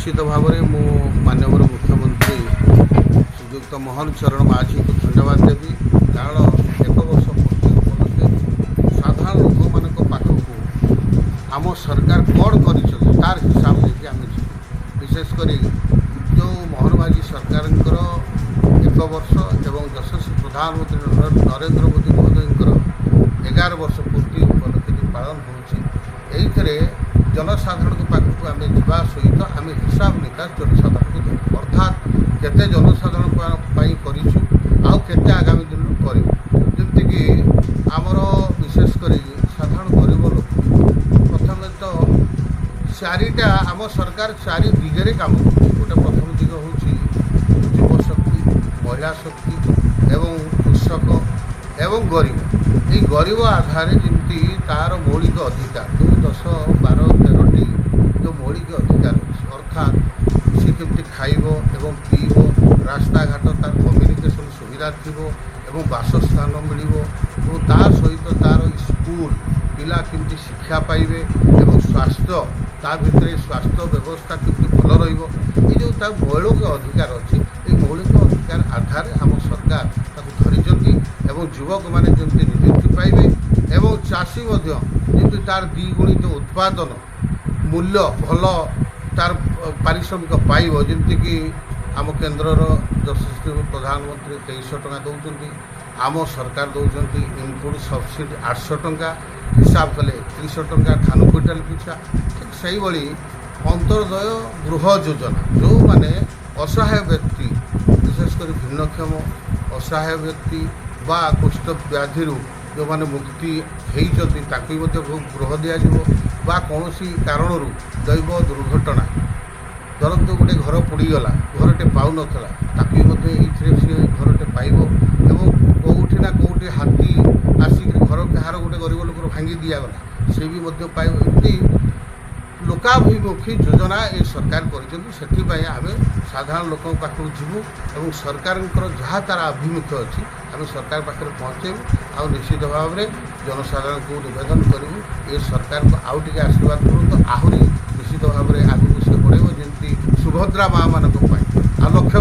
निश्चित भाव में मु माननीय मुख्यमंत्री श्रीयुक्त मोहन चरण माझी को धन्यवाद देवी। कारण एक वर्ष पूर्ति उपलक्षे साधारण लोक मान पाखक आम सरकार कौन कर तार हिसाब लेकिन आम विशेषकर जो मोहन माझी सरकार एक वर्ष एवं यशस्वी प्रधानमंत्री नरेंद्र मोदी महोदय 11 वर्ष पूर्ति उपलक्षे पालन होती जनसाधारण पाखक आम जा सहित आम हिसाब निकास जनसाधारण को देव अर्थात केते जनसाधारण करते आगामी दिन में करमती आमर विशेषकर साधारण गरीब लोक प्रथम तो चारिटा आम सरकार चारि दिगरे काम गोटे प्रथम दिग हूँ युव शक्ति महिला शक्ति एवं कृषक एवं गरीब ये गरीब आधार जमी तार मौलिक अधिकार जो 10, 12, 13टी जो मौलिक अधिकार अच्छे अर्थात सी केमती खाइब एवं पीब रास्ता घाट तार कम्युनिकेशन सुविधा थी एवं बासस्थान मिल तार सहित तार स्कूल पिला केमती शिक्षा पाइबे एवं स्वास्थ्य ता भितर स्वास्थ्य व्यवस्था केमती भल रो मौलिक अधिकार अच्छी ये मौलिक अधिकार आधार आम सरकार धरी एवं युवक मैंने जमी नियुक्ति पाइबे एवं चाषी जमी तार द्विगुणित उत्पादन मूल्य भल तार पारिश्रमिक पाइब जमीक आम केन्द्र यशस्वी प्रधानमंत्री 2300 टଙ୍କା दौरान आम सरकार दौरान इनपुट सब्सिडी 800 टଙ୍କା हिसाब कले 3100 टଙ୍କା धान क्विंटाल पिछा ठीक से ही अंत्योदय गृह योजना जो माने असहाय व्यक्ति विशेषकर भिन्नक्षम असहाय व्यक्ति बा कुष्ठ व्याधि जो मैंने मुक्ति होती गृह दिज्व कौन कारण दैव दुर्घटना धरतु गोटे घर पोड़गला घरटे पाऊन सी घरटे पाइब एवं कौटी ना कौटी हाथी आसिक घर कहार गोटे गरीब लोक भांगी दिगला सी भी पाइब एमती लोकाभिमुखी योजना ये सरकार कर आम साधारण लोक पाखक जीवु और सरकार जहाँ तार आभिमुख्य अच्छी आम सरकार पाखे पहुँचेबू आ निश्चित भाव में जनसाधारण को निवेदन करूँ ये सरकार को आउ टे आशीर्वाद करूँ आहरी निश्चित भाव में आगे से बढ़ेब जमी सुभद्रा माँ मान लक्ष्य